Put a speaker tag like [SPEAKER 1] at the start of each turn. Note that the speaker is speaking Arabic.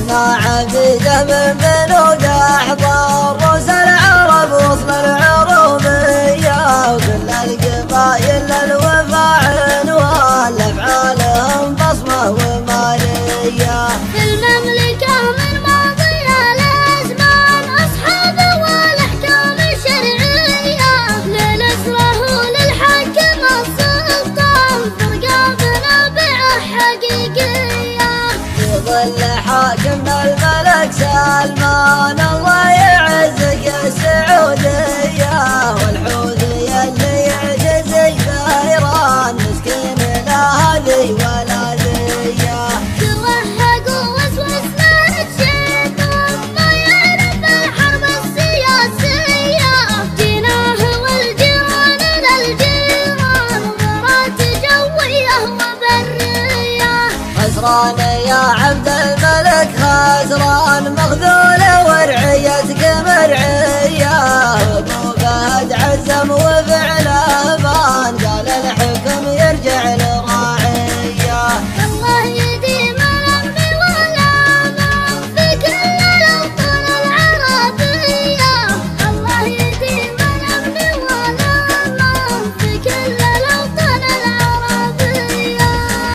[SPEAKER 1] كنا عبيده من بنود احضار رؤوس العرب وصل العروبيه، وكل القبائل الوفاء عنوان لافعالهم بصمه وماليه.
[SPEAKER 2] في المملكه من ماضي الازمان اصحاب والاحكام الشرعيه، للاسره وللحاكم السلطان فرقابنا بيعه حقيقيه.
[SPEAKER 1] في ظل حاكم الملك سلمان الله يعزك السعوديه، والحوثي اللي يعجز غيران مسكين الاهلي ولا